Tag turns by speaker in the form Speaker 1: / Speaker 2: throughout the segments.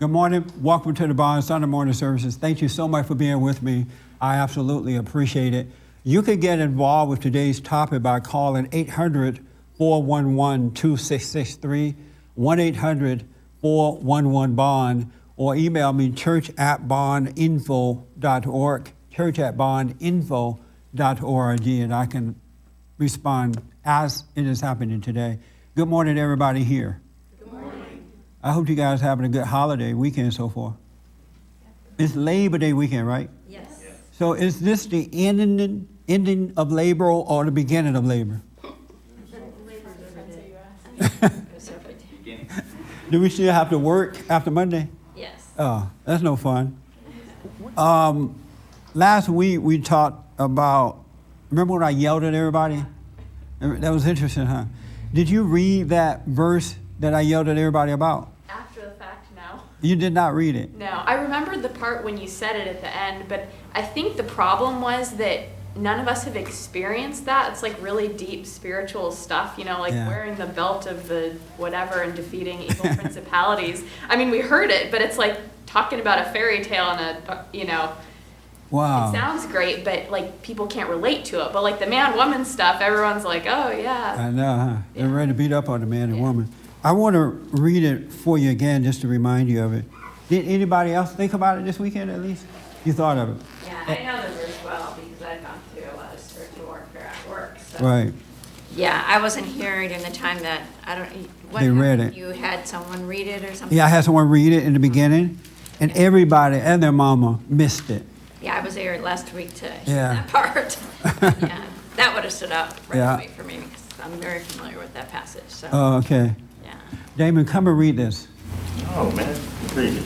Speaker 1: Good morning. Welcome to the Bond Sunday morning services. Thank you so much for being with me. I absolutely appreciate it. You can get involved with today's topic by calling 800-411-2663, 1-800-411-BOND, or email me church@bondinfo.org, church@bondinfo.org, and I can respond as it is happening today. Good morning, everybody here. I hope you guys are having a good holiday weekend so far. It's Labor Day weekend, right?
Speaker 2: Yes.
Speaker 1: So is this the ending of labor or the beginning of labor? Do we still have to work after Monday?
Speaker 2: Yes.
Speaker 1: Oh, that's no fun. Last week we talked about, remember when I yelled at everybody? That was interesting, huh? Did you read that verse that I yelled at everybody about?
Speaker 2: After the fact, no.
Speaker 1: You did not read it?
Speaker 2: No, I remembered the part when you said it at the end, but I think the problem was that none of us have experienced that. It's like really deep spiritual stuff, you know, like wearing the belt of the whatever and defeating evil principalities. I mean, we heard it, but it's like talking about a fairy tale and
Speaker 1: Wow.
Speaker 2: It sounds great, but like people can't relate to it. But like the man-woman stuff, everyone's like, oh yeah.
Speaker 1: I know, huh? They're ready to beat up on the man and woman. I want to read it for you again just to remind you of it. Did anybody else think about it this weekend at least? You thought of it?
Speaker 2: Yeah, I know the verse well because I've gone through a lot of spiritual warfare at work. So.
Speaker 1: Right.
Speaker 3: Yeah, I wasn't here during the time that,
Speaker 1: They read it.
Speaker 3: You had someone read it or something?
Speaker 1: Yeah, I had someone read it in the beginning, and everybody and their mama missed it.
Speaker 3: Yeah, I was there last week to hear
Speaker 1: Yeah.
Speaker 3: that part. Yeah, that would have stood out right
Speaker 1: Yeah.
Speaker 3: away for me because I'm very familiar with that passage, so,
Speaker 1: Oh, okay.
Speaker 3: yeah.
Speaker 1: Damon, come and read this.
Speaker 4: Oh, man, read it.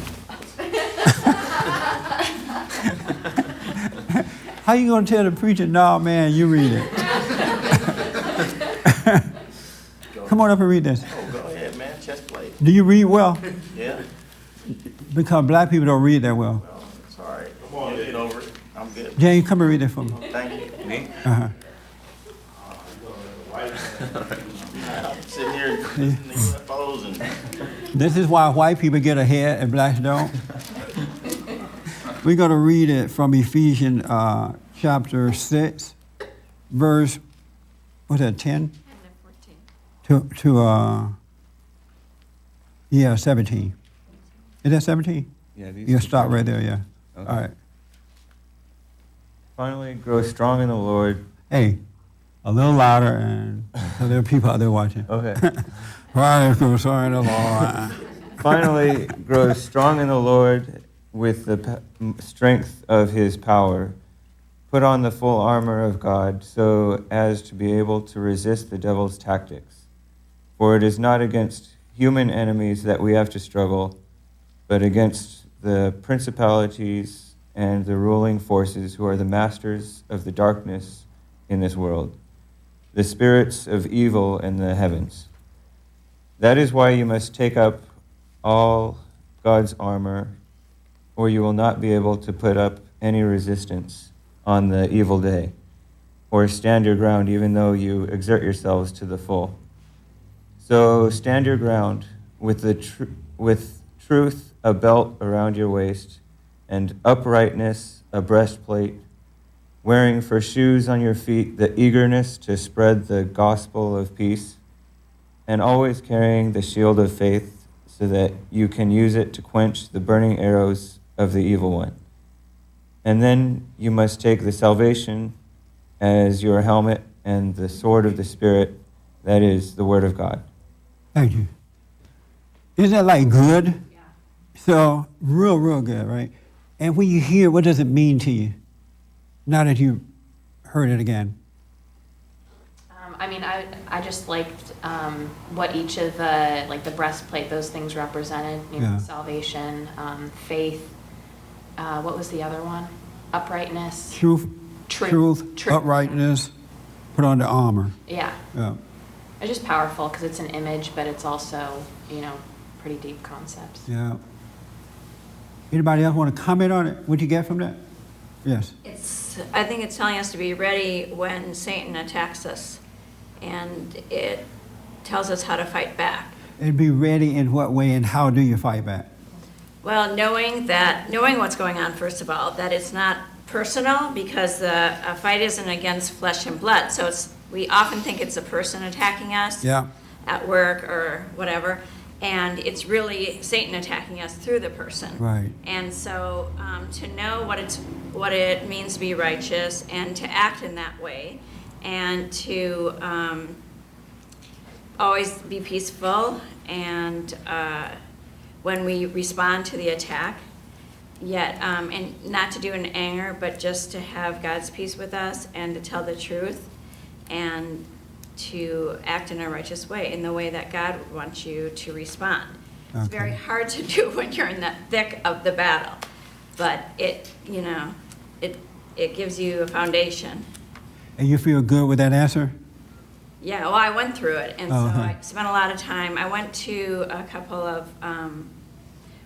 Speaker 1: How you going to tell the preacher, no, man, you read it? Come on up and read this.
Speaker 4: Oh, go ahead, man, chest plate.
Speaker 1: Do you read well?
Speaker 4: Yeah,
Speaker 1: Because black people don't read that well.
Speaker 4: well, it's all right. Come on, get over it. I'm good.
Speaker 1: James, come and read it for me.
Speaker 4: Thank you. Me?
Speaker 1: Uh-huh.
Speaker 4: I'm sitting here listening to UFOs and
Speaker 1: This is why white people get ahead and blacks don't. We're going to read it from Ephesians chapter 6, verse, what's that, 10?
Speaker 3: 14.
Speaker 1: To 17. Is that 17?
Speaker 5: Yeah,
Speaker 1: You stop right there, yeah.
Speaker 5: Okay.
Speaker 1: All right.
Speaker 5: Finally, grow strong in the Lord.
Speaker 1: Hey, a little louder, and so there are people out there watching.
Speaker 5: Okay.
Speaker 1: Finally, grow strong in the Lord.
Speaker 5: Finally, grow strong in the Lord with the strength of his power. Put on the full armor of God so as to be able to resist the devil's tactics. For it is not against human enemies that we have to struggle, but against the principalities and the ruling forces who are the masters of the darkness in this world, the spirits of evil in the heavens. That is why you must take up all God's armor, or you will not be able to put up any resistance on the evil day, or stand your ground even though you exert yourselves to the full. So stand your ground with with truth a belt around your waist, and uprightness a breastplate, wearing for shoes on your feet the eagerness to spread the gospel of peace, and always carrying the shield of faith so that you can use it to quench the burning arrows of the evil one. And then you must take the salvation as your helmet and the sword of the Spirit, that is the Word of God.
Speaker 1: Thank you. Isn't that like good?
Speaker 2: Yeah.
Speaker 1: So real good, right? And when you hear, what does it mean to you? Now that you heard it again.
Speaker 2: I mean, I just liked what each of the breastplate, those things represented. You know,
Speaker 1: Yeah.
Speaker 2: salvation, faith. What was the other one? Uprightness.
Speaker 1: Truth,
Speaker 2: Truth.
Speaker 1: uprightness, put on the armor.
Speaker 2: Yeah.
Speaker 1: Yeah.
Speaker 2: It's just powerful because it's an image, but it's also, pretty deep concepts.
Speaker 1: Yeah. Anybody else want to comment on it? What'd you get from that? Yes.
Speaker 3: I think it's telling us to be ready when Satan attacks us, and it tells us how to fight back.
Speaker 1: And be ready in what way and how do you fight back?
Speaker 3: Well, knowing what's going on, first of all, that it's not personal, because the fight isn't against flesh and blood. So we often think it's a person attacking us
Speaker 1: Yeah.
Speaker 3: at work or whatever, and it's really Satan attacking us through the person.
Speaker 1: Right.
Speaker 3: And so to know what it means to be righteous and to act in that way, and to always be peaceful, and when we respond to the attack, yet and not to do it in anger, but just to have God's peace with us and to tell the truth and to act in a righteous way, in the way that God wants you to respond. It's
Speaker 1: Okay.
Speaker 3: very hard to do when you're in the thick of the battle, but it gives you a foundation.
Speaker 1: And you feel good with that answer?
Speaker 3: Yeah, well, I went through it, and
Speaker 1: Oh,
Speaker 3: so
Speaker 1: okay.
Speaker 3: I spent a lot of time. I went to a couple of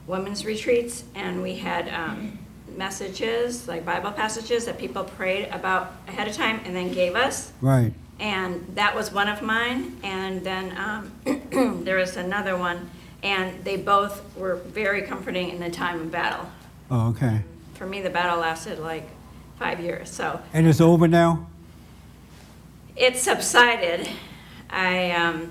Speaker 3: women's retreats, and we had messages, like Bible passages that people prayed about ahead of time and then gave us.
Speaker 1: Right.
Speaker 3: And that was one of mine, and then there was another one, and they both were very comforting in the time of battle.
Speaker 1: Oh, okay.
Speaker 3: For me, the battle lasted like 5 years, so
Speaker 1: And it's over now?
Speaker 3: it subsided. I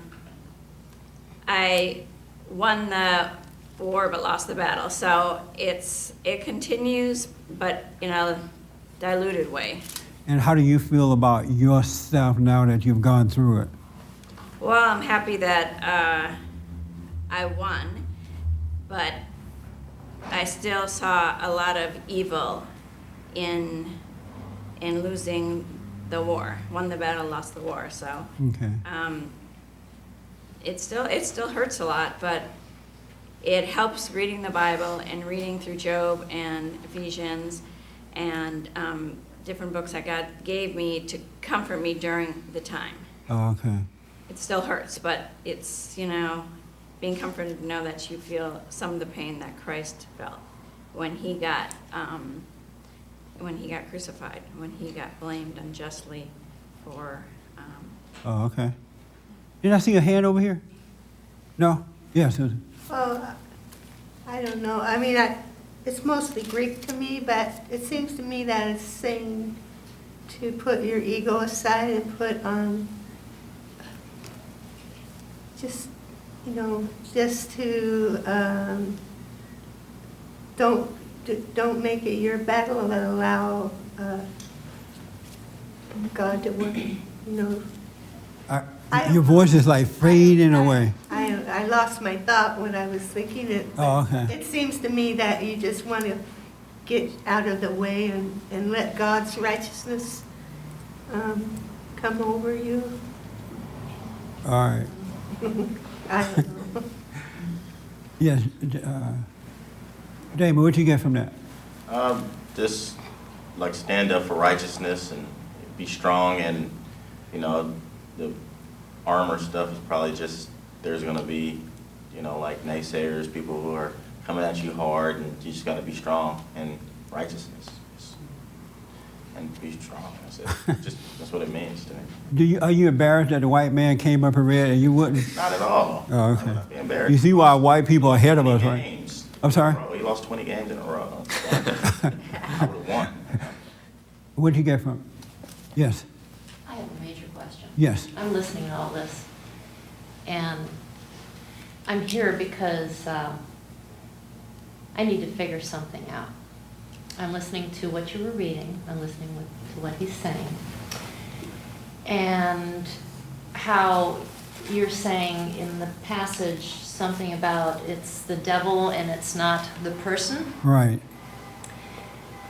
Speaker 3: won the war but lost the battle, so it continues, but in a diluted way.
Speaker 1: And how do you feel about yourself now that you've gone through it?
Speaker 3: Well, I'm happy that I won, but I still saw a lot of evil in losing the war. Won the battle, lost the war. So
Speaker 1: Okay.
Speaker 3: it still hurts a lot, but it helps reading the Bible and reading through Job and Ephesians and different books that God gave me to comfort me during the time.
Speaker 1: Oh, okay.
Speaker 3: It still hurts, but it's, being comforted to know that you feel some of the pain that Christ felt when he got crucified, when he got blamed unjustly for.
Speaker 1: Oh, okay. Did I see a hand over here? No? Yes, Susan.
Speaker 6: Well, I don't know. I mean, it's mostly Greek to me, but it seems to me that it's saying to put your ego aside and put on just to don't make it your battle, but allow God to work.
Speaker 1: Your voice is like fading away.
Speaker 6: I lost my thought when I was thinking it.
Speaker 1: Oh, okay.
Speaker 6: It seems to me that you just want to get out of the way and let God's righteousness come over you.
Speaker 1: All right.
Speaker 6: I don't know.
Speaker 1: Yes. Damon, what'd you get from that?
Speaker 4: Just like stand up for righteousness and be strong, and the armor stuff is probably just, there's going to be like naysayers, people who are coming at you hard, and you just got to be strong in righteousness and be strong. That's it. That's what it means to me.
Speaker 1: Are you embarrassed that the white man came up and read and you wouldn't?
Speaker 4: Not at all.
Speaker 1: Oh,
Speaker 4: I'm not
Speaker 1: okay.
Speaker 4: being embarrassed.
Speaker 1: You see why white people are ahead of us, right?
Speaker 4: Games
Speaker 1: I'm sorry?
Speaker 4: in a row. He lost 20 games in a row. I would have won.
Speaker 1: What'd you get from it? Yes.
Speaker 7: I have a major question.
Speaker 1: Yes.
Speaker 7: I'm listening to all this, and I'm here because I need to figure something out. I'm listening to what you were reading. I'm listening to what he's saying. And how you're saying in the passage something about it's the devil and it's not the person.
Speaker 1: Right.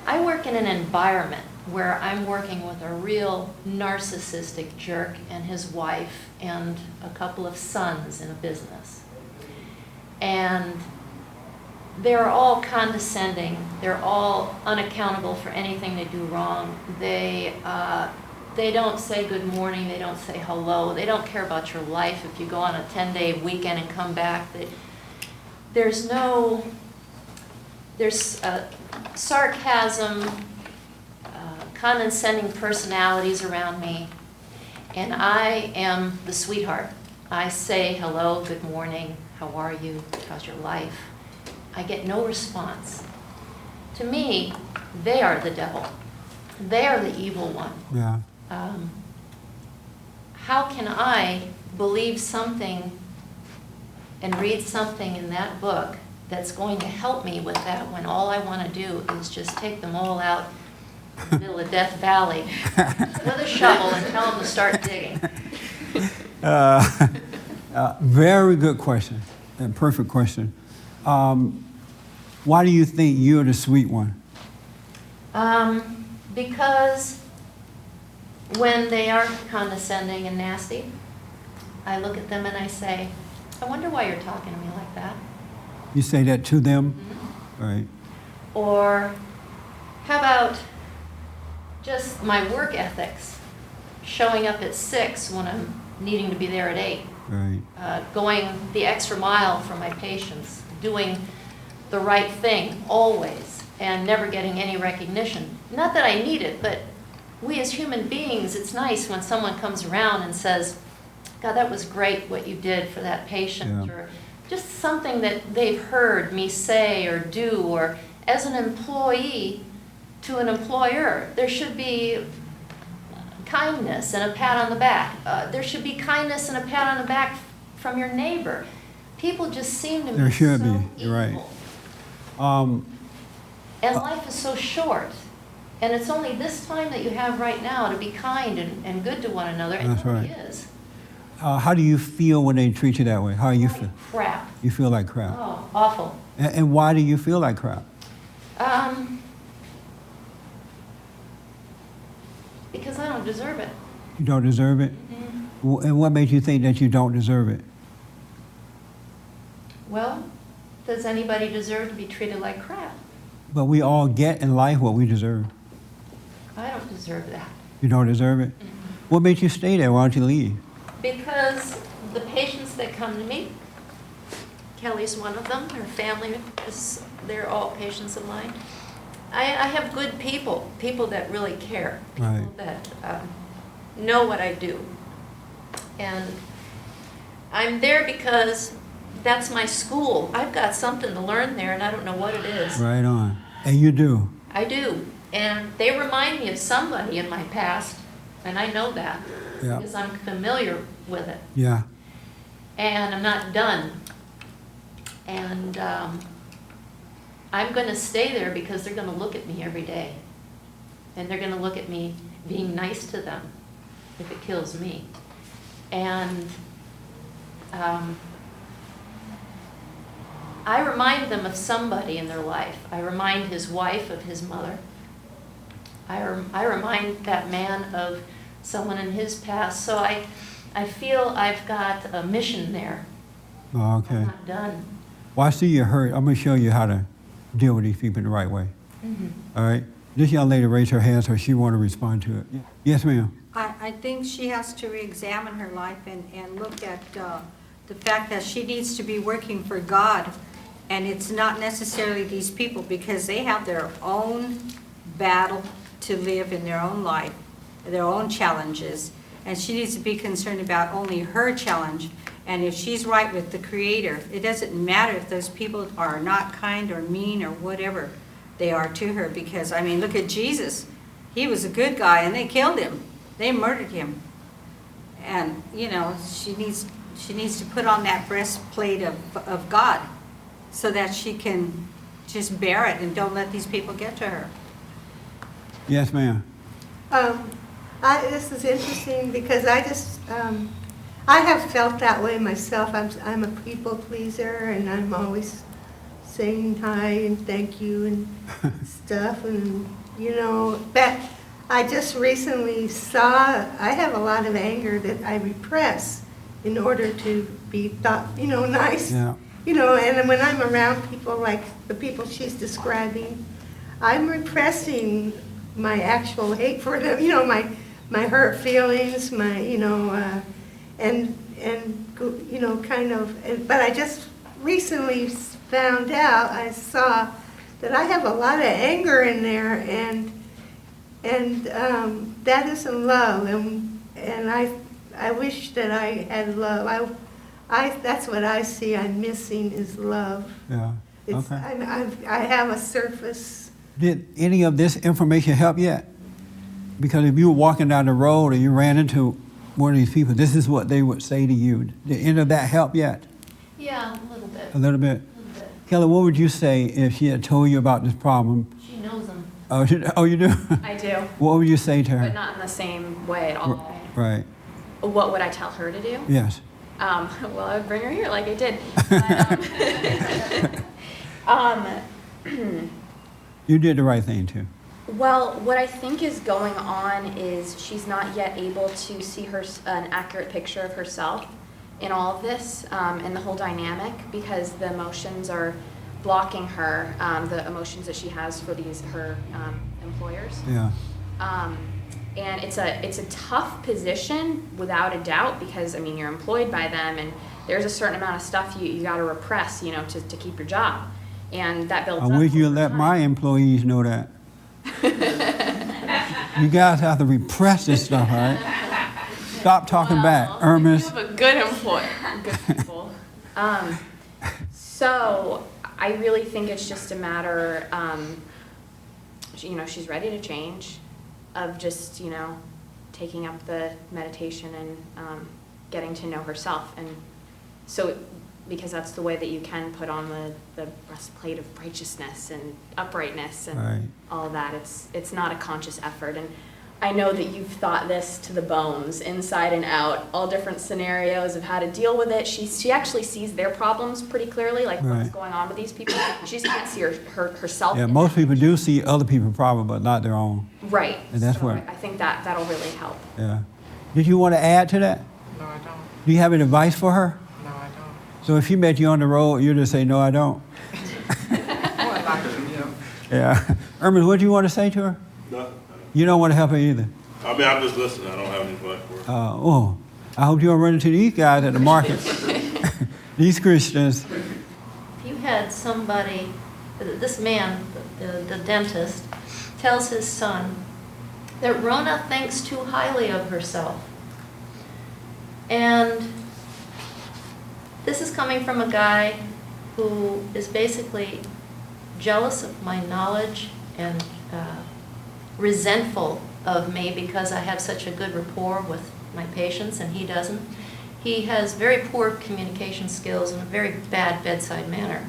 Speaker 7: I work in an environment where I'm working with a real narcissistic jerk and his wife and a couple of sons in a business. And they're all condescending. They're all unaccountable for anything they do wrong. They don't say good morning. They don't say hello. They don't care about your life. If you go on a 10-day weekend and come back, there's sarcasm, condescending personalities around me, and I am the sweetheart. I say hello, good morning, how are you, how's your life? I get no response. To me, they are the devil. They are the evil one.
Speaker 1: Yeah.
Speaker 7: How can I believe something and read something in that book that's going to help me with that when all I want to do is just take them all out in the middle of Death Valley with a shovel and tell them to start digging?
Speaker 1: Very good question, and perfect question. Why do you think you're the sweet one?
Speaker 7: Because when they are condescending and nasty, I look at them and I say, I wonder why you're talking to me like that.
Speaker 1: You say that to them?
Speaker 7: Mm-hmm.
Speaker 1: Right.
Speaker 7: Or how about just my work ethics, showing up at 6 when I'm needing to be there at 8,
Speaker 1: Right.
Speaker 7: going the extra mile for my patients, doing the right thing always, and never getting any recognition. Not that I need it, but we as human beings, it's nice when someone comes around and says, God, that was great what you did for that patient,
Speaker 1: Yeah.
Speaker 7: or just something that they've heard me say or do, or as an employee to an employer, there should be kindness and a pat on the back. There should be kindness and a pat on the back from your neighbor. People just seem to be
Speaker 1: There should
Speaker 7: so
Speaker 1: be, you're right.
Speaker 7: evil. And life is so short. And it's only this time that you have right now to be kind and good to one another, and
Speaker 1: That's
Speaker 7: nobody
Speaker 1: right.
Speaker 7: is.
Speaker 1: How do you feel when they treat you that way? How do you
Speaker 7: Like
Speaker 1: feel?
Speaker 7: crap.
Speaker 1: You feel like crap.
Speaker 7: Oh, awful.
Speaker 1: And why do you feel like crap?
Speaker 7: Because I don't deserve it.
Speaker 1: You don't deserve it? And what makes you think that you don't deserve it?
Speaker 7: Well, does anybody deserve to be treated like crap?
Speaker 1: But we all get in life what we deserve.
Speaker 7: I don't deserve that.
Speaker 1: You don't deserve it? What makes you stay there? Why don't you leave?
Speaker 7: Because the patients that come to me, Kelly's one of them, her family, they're all patients of mine. I have good people that really care, people
Speaker 1: Right.
Speaker 7: that know what I do. And I'm there because that's my school. I've got something to learn there, and I don't know what it is.
Speaker 1: Right on. And you do.
Speaker 7: I do. And they remind me of somebody in my past, and I know that
Speaker 1: Yeah.
Speaker 7: because I'm familiar with it.
Speaker 1: Yeah.
Speaker 7: And I'm not done. And I'm going to stay there because they're going to look at me every day. And they're going to look at me being nice to them if it kills me. And I remind them of somebody in their life. I remind his wife of his mother. I remind that man of someone in his past. So I feel I've got a mission there.
Speaker 1: Oh, okay.
Speaker 7: I'm not done.
Speaker 1: Well, I see you're hurt. I'm going to show you how to deal with these people in the right way. All right? This young lady raised her hand, so she want to respond to it. Yes, ma'am.
Speaker 8: I think she has to re-examine her life and look at the fact that she needs to be working for God. And it's not necessarily these people, because they have their own battle to live in their own life, their own challenges. And she needs to be concerned about only her challenge. And if she's right with the Creator, it doesn't matter if those people are not kind or mean or whatever they are to her. Because, I mean, look at Jesus. He was a good guy, and they killed him. They murdered him. And, you know, she needs to put on that breastplate of God so that she can just bear it and don't let these people get to her.
Speaker 1: Yes, ma'am.
Speaker 6: This is interesting because I have felt that way myself. I'm a people pleaser, and I'm always saying hi and thank you and stuff, and you know. But I just recently saw I have a lot of anger that I repress in order to be thought, you know, nice.
Speaker 1: Yeah.
Speaker 6: You know, and when I'm around people like the people she's describing, I'm repressing my actual hate for them, you know, my hurt feelings, my, you know, and you know, kind of, but I just recently found out, I saw that I have a lot of anger in there, and that isn't love, and I wish that I had love. That's what I see I'm missing is love.
Speaker 1: Yeah.
Speaker 6: It's,
Speaker 1: Okay.
Speaker 6: I have a surface.
Speaker 1: Did any of this information help yet? Because if you were walking down the road and you ran into one of these people, this is what they would say to you. Did any of that help yet?
Speaker 7: Yeah, a little bit.
Speaker 1: A little bit?
Speaker 7: A little bit.
Speaker 1: Kelly, what would you say if she had told you about this problem?
Speaker 7: She knows them.
Speaker 1: Oh, you do?
Speaker 2: I do,
Speaker 1: What would you say to her?
Speaker 2: but not in the same way at all.
Speaker 1: Right,
Speaker 2: What would I tell her to do?
Speaker 1: yes.
Speaker 2: Well, I would bring her here like I did.
Speaker 1: You did the right thing, too.
Speaker 2: Well, what I think is going on is she's not yet able to see an accurate picture of herself in all of this, and the whole dynamic, because the emotions are blocking her, the emotions that she has for her employers.
Speaker 1: Yeah,
Speaker 2: And it's a tough position without a doubt, because I mean you're employed by them, and there's a certain amount of stuff you got to repress, you know, to keep your job, and that builds
Speaker 1: I
Speaker 2: up.
Speaker 1: wish you
Speaker 2: over
Speaker 1: let
Speaker 2: time.
Speaker 1: my employees know that. You guys have to repress this stuff, all right? Stop talking back,
Speaker 2: You
Speaker 1: Ernest.
Speaker 2: have a good employer, good people. So I really think it's just a matter, you know, she's ready to change, of just, you know, taking up the meditation and getting to know herself. And so, because that's the way that you can put on the breastplate of righteousness and uprightness and
Speaker 1: Right.
Speaker 2: all of that. It's not a conscious effort. And I know that you've thought this to the bones, inside and out, all different scenarios of how to deal with it. She actually sees their problems pretty clearly, like what's
Speaker 1: Right.
Speaker 2: going on with these people. She just can't see herself.
Speaker 1: Yeah,
Speaker 2: in
Speaker 1: most
Speaker 2: them.
Speaker 1: people do see other people's problem, but not their own.
Speaker 2: Right.
Speaker 1: And that's
Speaker 2: So
Speaker 1: what-
Speaker 2: I think that'll really help.
Speaker 1: Yeah. Did you want to add to that?
Speaker 9: No, I don't.
Speaker 1: Do you have any advice for her?
Speaker 9: No, I don't.
Speaker 1: So if she met you on the road, you'd just say, no, I don't.
Speaker 9: Well, I'd like to, you know.
Speaker 1: Yeah. Ernest, what do you want to say to her?
Speaker 10: No,
Speaker 1: You don't want to help her either.
Speaker 10: I mean, I'm just listening. I don't have any advice for her.
Speaker 1: Oh, I hope you don't run into these guys at the market. These Christians.
Speaker 7: If you had somebody, this man, the dentist, tells his son that Rona thinks too highly of herself. And this is coming from a guy who is basically jealous of my knowledge and resentful of me because I have such a good rapport with my patients and he doesn't. He has very poor communication skills and a very bad bedside manner.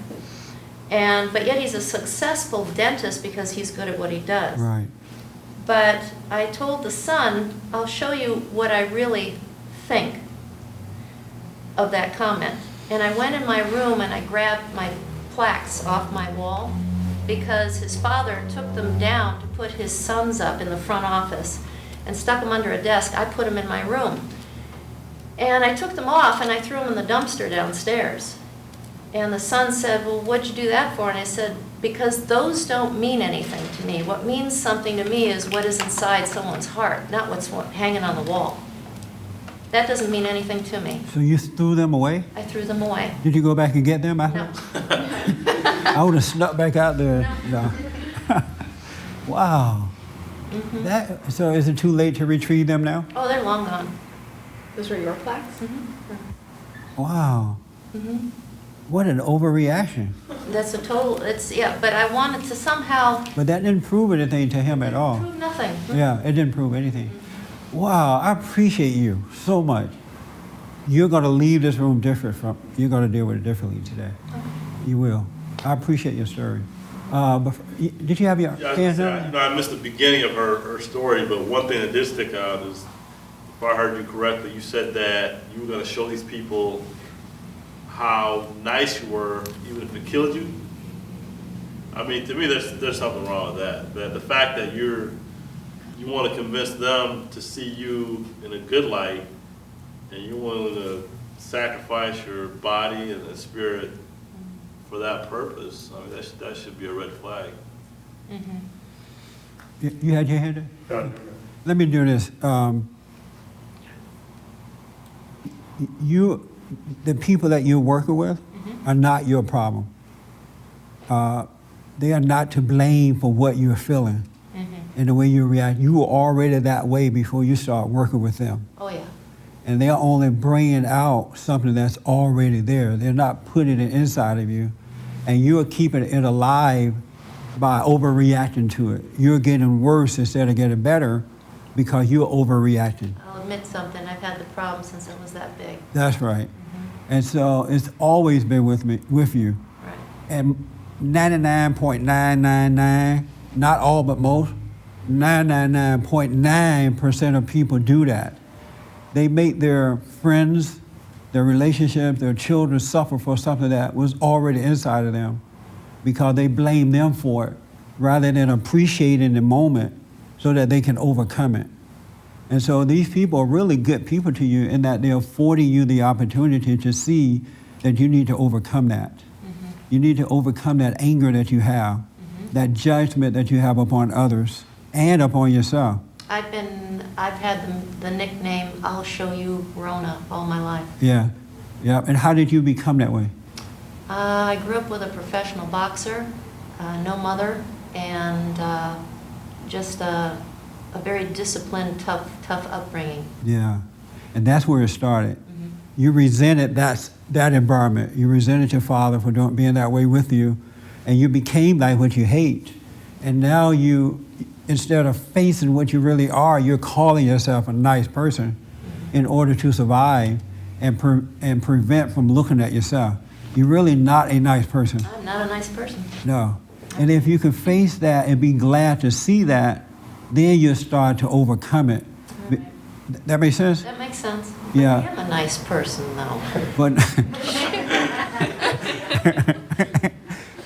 Speaker 7: But yet he's a successful dentist because he's good at what he does.
Speaker 1: Right.
Speaker 7: But I told the son, I'll show you what I really think of that comment. And I went in my room and I grabbed my plaques off my wall because his father took them down to put his sons up in the front office and stuck them under a desk. I put them in my room. And I took them off and I threw them in the dumpster downstairs. And the son said, well, what'd you do that for? And I said, because those don't mean anything to me. What means something to me is what is inside someone's heart, not what's hanging on the wall. That doesn't mean anything to me.
Speaker 1: So you threw them away?
Speaker 7: I threw them away.
Speaker 1: Did you go back and get them?
Speaker 7: No.
Speaker 1: I would have snuck back out there. No. Wow.
Speaker 7: Mm-hmm.
Speaker 1: So is it too late to retrieve them now?
Speaker 7: Oh, they're long gone.
Speaker 2: Those were your plaques?
Speaker 1: Wow.
Speaker 7: Mm-hmm.
Speaker 1: What an overreaction.
Speaker 7: That's a total, yeah, but I wanted to somehow
Speaker 1: But that didn't prove anything to him at all.
Speaker 7: prove nothing.
Speaker 1: Yeah, it didn't prove anything. Wow, I appreciate you so much. You're going to leave this room different you're going to deal with it differently today. You will. I appreciate your story. Did you have your
Speaker 10: Yeah,
Speaker 1: hands up?
Speaker 10: I missed the beginning of her story, but one thing that did stick out is, if I heard you correctly, you said that you were going to show these people how nice you were, even if it killed you. I mean, to me, there's something wrong with that. That the fact that you want to convince them to see you in a good light, and you're willing to sacrifice your body and spirit for that purpose. I mean, that should be a red flag.
Speaker 7: Mm-hmm.
Speaker 1: You had your hand up? Let me do this. The people that you're working with are not your problem. They are not to blame for what you're feeling and the way you react. You were already that way before you start working with them.
Speaker 7: Oh, yeah.
Speaker 1: And they're only bringing out something that's already there. They're not putting it inside of you and you're keeping it alive by overreacting to it. You're getting worse instead of getting better because you're overreacting.
Speaker 7: I'll admit something, I've had the problem since I was that big.
Speaker 1: That's right. And so it's always been with you.
Speaker 7: Right.
Speaker 1: And 99.999, not all but most, 999.9% of people do that. They make their friends, their relationships, their children suffer for something that was already inside of them because they blame them for it rather than appreciating the moment so that they can overcome it. And so these people are really good people to you in that they're affording you the opportunity to see that you need to overcome that. Mm-hmm. You need to overcome that anger that you have, that judgment that you have upon others and upon yourself.
Speaker 7: I've had the nickname, I'll show you Rona, all my life.
Speaker 1: Yeah. And how did you become that way?
Speaker 7: I grew up with a professional boxer, no mother, and just a very disciplined, tough upbringing.
Speaker 1: Yeah, and that's where it started. You resented that environment. You resented your father for being that way with you, and you became like what you hate. And now you, instead of facing what you really are, you're calling yourself a nice person in order to survive and prevent from looking at yourself. You're really not a nice person.
Speaker 7: I'm not a nice person.
Speaker 1: No. And if you can face that and be glad to see that, then you start to overcome it.
Speaker 7: Right.
Speaker 1: That makes sense?
Speaker 7: That makes sense.
Speaker 1: Yeah.
Speaker 7: I am a nice person, though.
Speaker 1: But,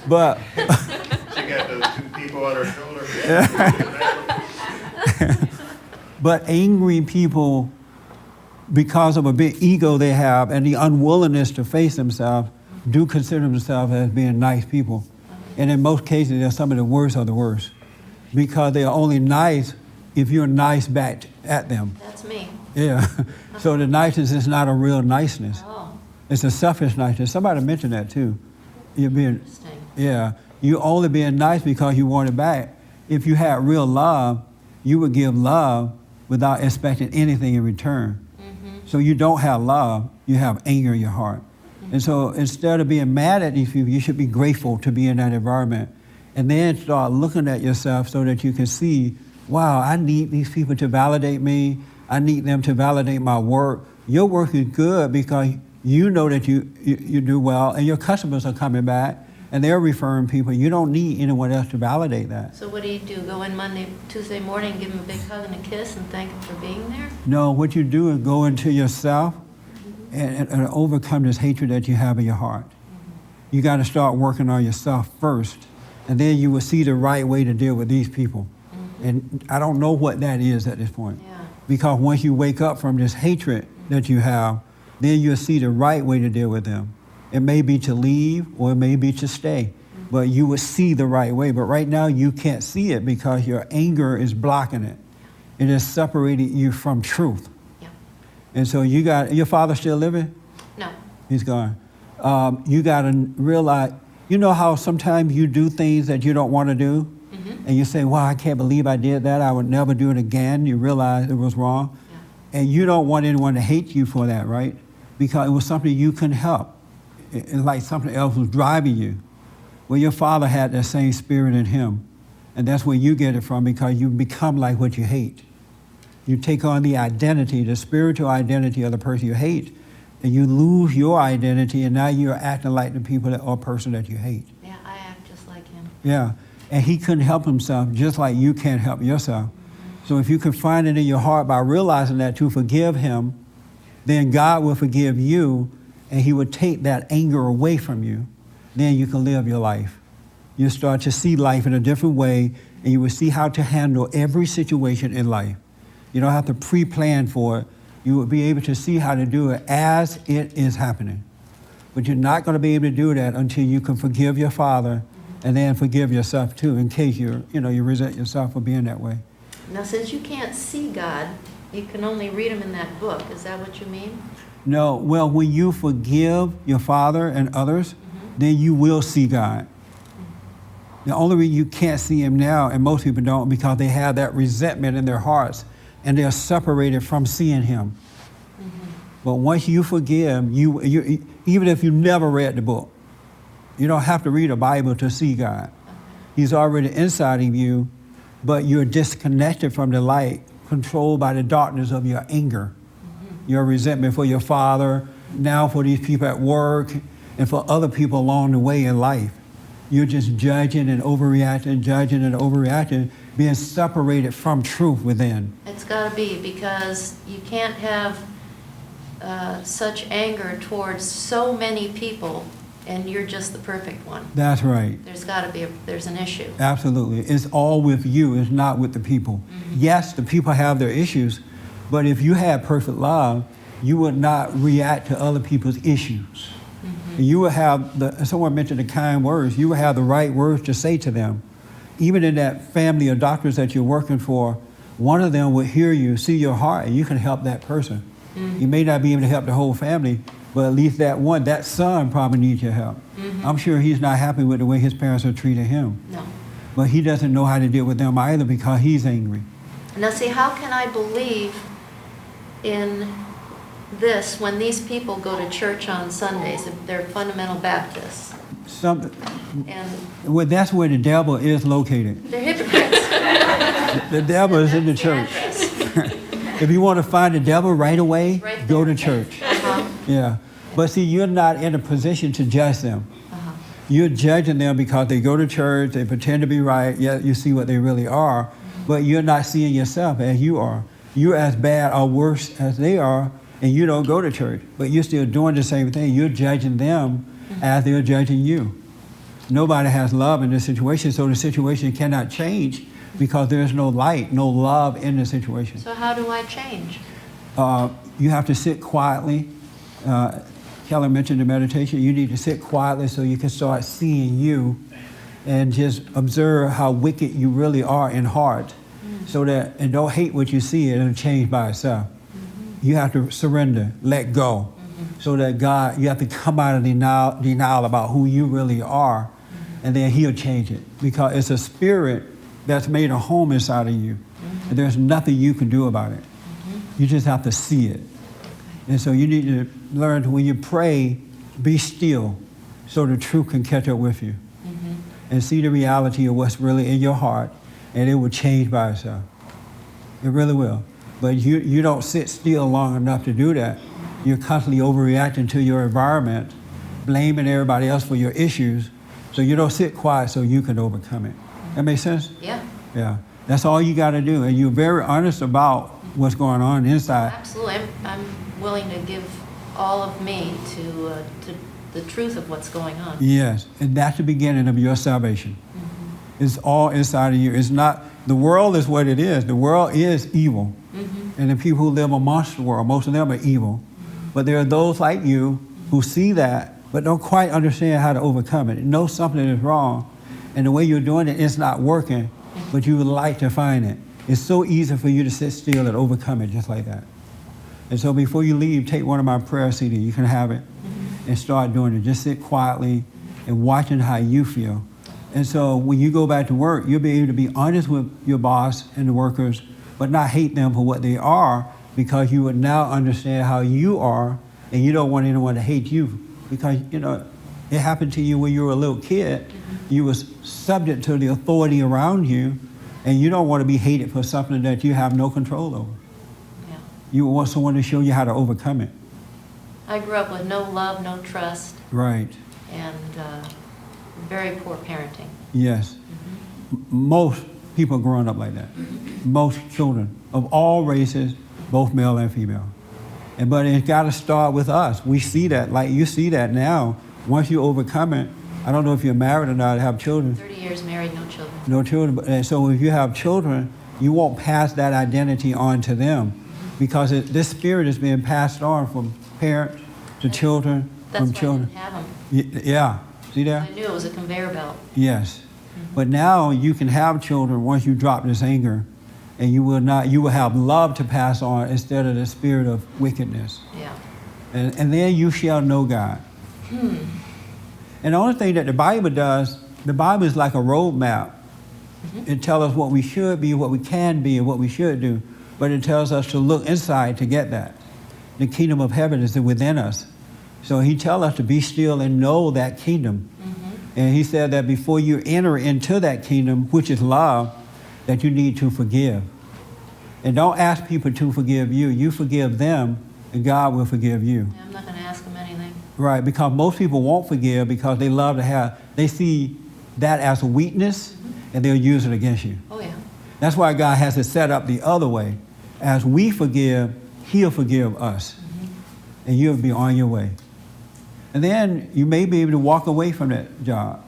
Speaker 1: but
Speaker 11: She got those two people on her shoulder.
Speaker 1: but angry people, because of a big ego they have and the unwillingness to face themselves, do consider themselves as being nice people. And in most cases, they're some of the worst of the worst. Because they are only nice if you're nice back at them.
Speaker 7: That's me.
Speaker 1: Yeah. So the niceness is not a real niceness.
Speaker 7: Oh,
Speaker 1: It's a selfish niceness. Somebody mentioned that too. You're being,
Speaker 7: interesting.
Speaker 1: yeah. You only being nice because you want it back. If you had real love, you would give love without expecting anything in return. So you don't have love, you have anger in your heart. And so instead of being mad at these people, you should be grateful to be in that environment. And then start looking at yourself so that you can see, wow, I need these people to validate me. I need them to validate my work. Your work is good because you know that you do well, and your customers are coming back, and they're referring people. You don't need anyone else to validate that.
Speaker 7: So what do? Go in Tuesday morning, give them a big hug and a kiss, and thank them for being there?
Speaker 1: No, what you do is go into yourself and overcome this hatred that you have in your heart. You got to start working on yourself first, and then you will see the right way to deal with these people. And I don't know what that is at this point.
Speaker 7: Yeah.
Speaker 1: Because once you wake up from this hatred that you have, then you'll see the right way to deal with them. It may be to leave or it may be to stay, but you will see the right way. But right now you can't see it because your anger is blocking it. It is separating you from truth.
Speaker 7: Yeah.
Speaker 1: And so your father still living?
Speaker 7: No.
Speaker 1: He's gone. You got to realize, you know how sometimes you do things that you don't want to do? And you say, wow, I can't believe I did that. I would never do it again. You realize it was wrong. Yeah. And you don't want anyone to hate you for that, right? Because it was something you couldn't help. It's like something else was driving you. Well, your father had that same spirit in him. And that's where you get it from, because you become like what you hate. You take on the identity, the spiritual identity of the person you hate, and you lose your identity, and now you're acting like the people or person that you hate.
Speaker 7: Yeah, I act just like him.
Speaker 1: Yeah. And he couldn't help himself just like you can't help yourself. So if you can find it in your heart by realizing that to forgive him, then God will forgive you and he will take that anger away from you. Then you can live your life. You'll start to see life in a different way, and you will see how to handle every situation in life. You don't have to pre-plan for it. You will be able to see how to do it as it is happening. But you're not going to be able to do that until you can forgive your father and then forgive yourself too, in case you resent yourself for being that way.
Speaker 7: Now, since you can't see God, you can only read him in that book. Is that what you mean?
Speaker 1: No, well, when you forgive your father and others, then you will see God. The only reason you can't see him now, and most people don't, because they have that resentment in their hearts, and they're separated from seeing him. But once you forgive, you even if you never read the book, You don't have to read a Bible to see God. He's already inside of you, but you're disconnected from the light, controlled by the darkness of your anger, your resentment for your father, now for these people at work, and for other people along the way in life. You're just judging and overreacting, being separated from truth within.
Speaker 7: It's got to be, because you can't have such anger towards so many people and you're just the perfect one.
Speaker 1: That's right.
Speaker 7: There's got to be there's an issue.
Speaker 1: Absolutely. It's all with you. It's not with the people. Yes, the people have their issues, but if you had perfect love, you would not react to other people's issues. You would have, someone mentioned the kind words, you would have the right words to say to them. Even in that family of doctors that you're working for, one of them would hear you, see your heart, and you can help that person. You may not be able to help the whole family, but at least that son probably needs your help. I'm sure he's not happy with the way his parents are treating him.
Speaker 7: No.
Speaker 1: But he doesn't know how to deal with them either because he's angry.
Speaker 7: Now see, how can I believe in this when these people go to church on Sundays? They're fundamental Baptists. And
Speaker 1: Well, that's where the devil is located.
Speaker 7: they're hypocrites.
Speaker 1: The devil is in the church. If you want to find the devil right away,
Speaker 7: Right
Speaker 1: go
Speaker 7: there.
Speaker 1: to church.
Speaker 7: Uh-huh.
Speaker 1: Yeah. But see, you're not in a position to judge them. You're judging them because they go to church, they pretend to be right, yet you see what they really are, but you're not seeing yourself as you are. You're as bad or worse as they are, and you don't go to church, but you're still doing the same thing. You're judging them as they're judging you. Nobody has love in this situation, so the situation cannot change because there's no light, no love in the situation.
Speaker 7: So how do I change?
Speaker 1: You have to sit quietly. Keller mentioned the meditation. You need to sit quietly so you can start seeing you and just observe how wicked you really are in heart. So that, and don't hate what you see, it'll change by itself. You have to surrender, let go. So that God, you have to come out of denial about who you really are, and then he'll change it. Because it's a spirit that's made a home inside of you. And there's nothing you can do about it. You just have to see it. And so you need to learn to, when you pray, be still so the truth can catch up with you. And see the reality of what's really in your heart, and it will change by itself. It really will. But you don't sit still long enough to do that. You're constantly overreacting to your environment, blaming everybody else for your issues, so you don't sit quiet so you can overcome it. That make sense?
Speaker 7: Yeah.
Speaker 1: Yeah. That's all you got to do. And you're very honest about what's going on inside.
Speaker 7: Absolutely. I'm willing to give all of me to the truth of what's going on.
Speaker 1: Yes. And that's the beginning of your salvation. It's all inside of you. It's not, the world is what it is. The world is evil. And the people who live amongst the world, most of them are evil. But there are those like you who see that, but don't quite understand how to overcome it. Know something is wrong, and the way you're doing it is not working, but you would like to find it. It's so easy for you to sit still and overcome it just like that. And so before you leave, take one of my prayer CDs. You can have it and start doing it. Just sit quietly and watching how you feel. And so when you go back to work, you'll be able to be honest with your boss and the workers, but not hate them for what they are, because you would now understand how you are, and you don't want anyone to hate you. Because, you know, it happened to you when you were a little kid. You was subject to the authority around you, and you don't want to be hated for something that you have no control over.
Speaker 7: Yeah.
Speaker 1: You want someone to show you how to overcome it.
Speaker 7: I grew up with no love, no trust,
Speaker 1: Right.
Speaker 7: and very poor parenting.
Speaker 1: Yes. Most people growing up like that. Most children of all races, both male and female. But it's got to start with us. We see that, like you see that now. Once you overcome it, I don't know if you're married or not, have children.
Speaker 7: 30 years married, no children.
Speaker 1: No children. And so if you have children, you won't pass that identity on to them, because this spirit is being passed on from parents to children,
Speaker 7: That's
Speaker 1: from
Speaker 7: why
Speaker 1: children.
Speaker 7: I didn't have them.
Speaker 1: Yeah. See that?
Speaker 7: I knew it was a conveyor belt.
Speaker 1: Yes. But now you can have children once you drop this anger, and you will have love to pass on instead of the spirit of wickedness.
Speaker 7: Yeah.
Speaker 1: And then you shall know God. And the only thing that the Bible does, the Bible is like a roadmap. It tells us what we should be, what we can be, and what we should do. But it tells us to look inside to get that. The kingdom of heaven is within us. So he tells us to be still and know that kingdom. And he said that before you enter into that kingdom, which is love, that you need to forgive. And don't ask people to forgive you. You forgive them, and God will forgive you.
Speaker 7: Yeah, I'm not going to ask them anything.
Speaker 1: Right, because most people won't forgive because they love to have, they see that as a weakness, and they'll use it against you.
Speaker 7: Oh, yeah.
Speaker 1: That's why God has it set up the other way. As we forgive, he'll forgive us. And you'll be on your way. And then you may be able to walk away from that job.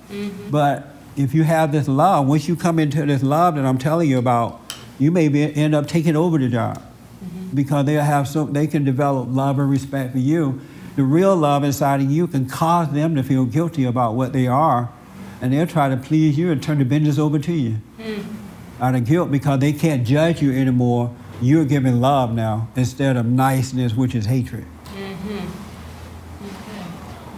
Speaker 1: But if you have this love, once you come into this love that I'm telling you about, you may end up taking over the job. Because they can develop love and respect for you. The real love inside of you can cause them to feel guilty about what they are. And they'll try to please you and turn the business over to you. Out of guilt, because they can't judge you anymore. You're giving love now instead of niceness, which is hatred.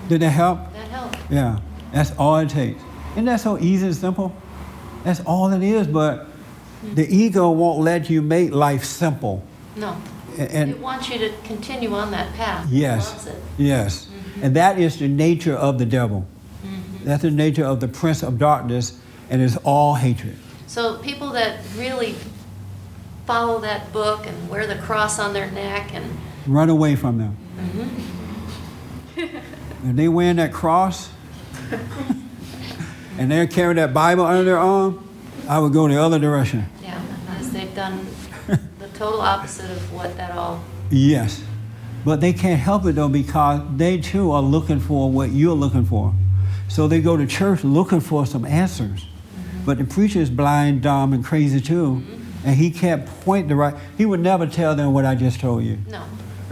Speaker 1: Did that help?
Speaker 7: That helped.
Speaker 1: Yeah, that's all it takes. Isn't that so easy and simple? That's all it is, but the ego won't let you make life simple.
Speaker 7: No.
Speaker 1: And
Speaker 7: It wants you to continue on that path.
Speaker 1: yes,
Speaker 7: It loves it.
Speaker 1: yes. And that is the nature of the devil. That's the nature of the prince of darkness, and it's all hatred.
Speaker 7: So people that really follow that book and wear the cross on their neck and
Speaker 1: Run away from them. And they wearing that cross, and they're carrying that Bible under their arm, I would go the other direction.
Speaker 7: yeah, because they've done the total opposite of what that all.
Speaker 1: Yes. But they can't help it though, because they too are looking for what you're looking for. So they go to church looking for some answers. But the preacher is blind, dumb, and crazy too. And he can't point the right, he would never tell them what I just told you.
Speaker 7: No.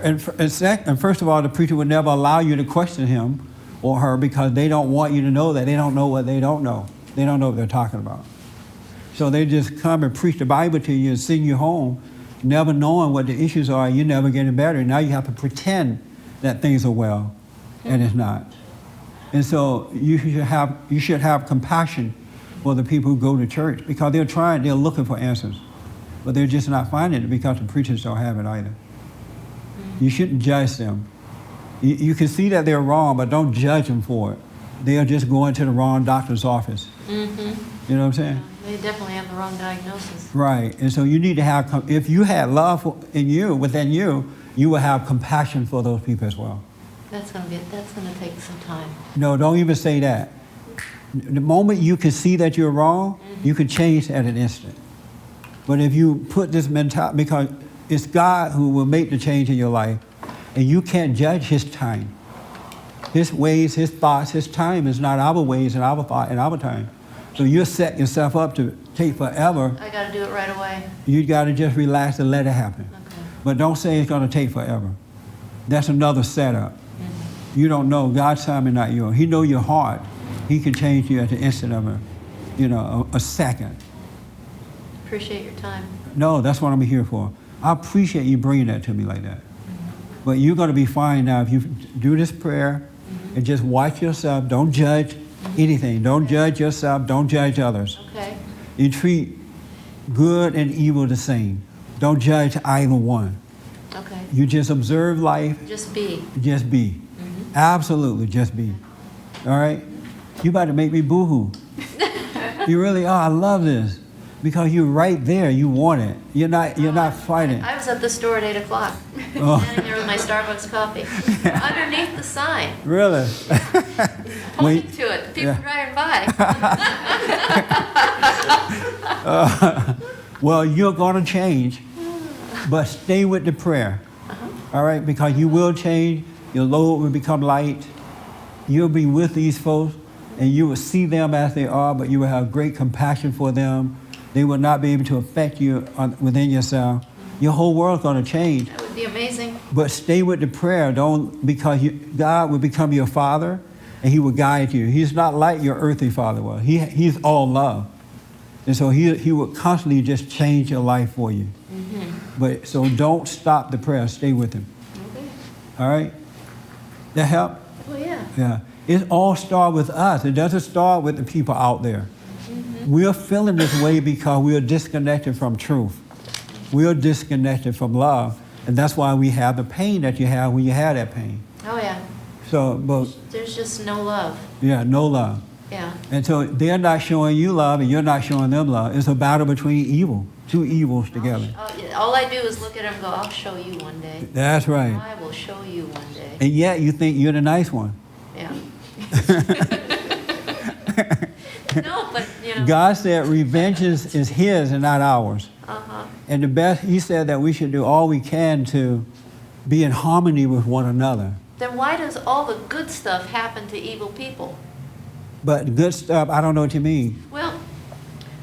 Speaker 1: And first of all, the preacher would never allow you to question him or her, because they don't want you to know that. They don't know what they don't know. They don't know what they're talking about. So they just come and preach the Bible to you and send you home, never knowing what the issues are. You're never getting better. Now you have to pretend that things are well, and it's not. And so you should have compassion for the people who go to church, because they're looking for answers, but they're just not finding it because the preachers don't have it either. You shouldn't judge them. You can see that they're wrong, but don't judge them for it. They're just going to the wrong doctor's office. You know what I'm saying?
Speaker 7: They definitely have the wrong diagnosis.
Speaker 1: Right. And so you need to have, if you had love within you, you will have compassion for those people as well.
Speaker 7: That's going to take some time.
Speaker 1: No, don't even say that. The moment you can see that you're wrong, you can change at an instant. But if you put this mentality, because it's God who will make the change in your life, and you can't judge his time. His ways, his thoughts, his time is not our ways and our thought and our time. So you set yourself up to take forever.
Speaker 7: I got to do it right away.
Speaker 1: You got to just relax and let it happen.
Speaker 7: Okay.
Speaker 1: But don't say it's going to take forever. That's another setup. You don't know. God's time is not yours. He knows your heart. He can change you at the instant of a second.
Speaker 7: Appreciate your time.
Speaker 1: No, that's what I'm here for. I appreciate you bringing that to me like that. But you're going to be fine now if you do this prayer and just watch yourself. Don't judge anything. Don't judge yourself. Don't judge others.
Speaker 7: Okay.
Speaker 1: You treat good and evil the same. Don't judge either one.
Speaker 7: Okay.
Speaker 1: You just observe life.
Speaker 7: Just be.
Speaker 1: Just be. Absolutely, just be. All right? You about to make me boo-hoo. You really are. I love this. Because you're right there. You want it. You're not fighting.
Speaker 7: I was at the store at 8 o'clock,
Speaker 1: Oh.
Speaker 7: standing there with my Starbucks coffee, underneath the sign,
Speaker 1: Really?
Speaker 7: pointing to it, people
Speaker 1: Yeah.
Speaker 7: driving by.
Speaker 1: Well, you're going to change, but stay with the prayer. All right? Because you will change. Your load will become light. You'll be with these folks, and you will see them as they are, but you will have great compassion for them. They will not be able to affect you within yourself. Your whole world's going to change.
Speaker 7: That would be amazing.
Speaker 1: But stay with the prayer. Because God will become your father, and he will guide you. He's not like your earthly father was. He's all love. And so he will constantly just change your life for you. But so don't stop the prayer. Stay with him.
Speaker 7: Okay.
Speaker 1: All right? That help?
Speaker 7: Well, yeah.
Speaker 1: Yeah. It all starts with us. It doesn't start with the people out there. We're feeling this way because we're disconnected from truth. We're disconnected from love. And that's why we have the pain that you have when you have that pain.
Speaker 7: Oh, yeah.
Speaker 1: So, but
Speaker 7: There's just no love.
Speaker 1: yeah, no love.
Speaker 2: Yeah.
Speaker 1: And so they're not showing you love and you're not showing them love. It's a battle between evil, two evils together.
Speaker 7: All I do is look at him and go, I'll show you one day.
Speaker 1: That's right.
Speaker 7: I will show you one day.
Speaker 1: And yet you think you're the nice one.
Speaker 7: Yeah. No, but, you know.
Speaker 1: God said revenge is his and not ours.
Speaker 7: Uh-huh.
Speaker 1: And the best, he said that we should do all we can to be in harmony with one another.
Speaker 7: Then why does all the good stuff happen to evil people?
Speaker 1: But good stuff, I don't know what you mean.
Speaker 7: Well,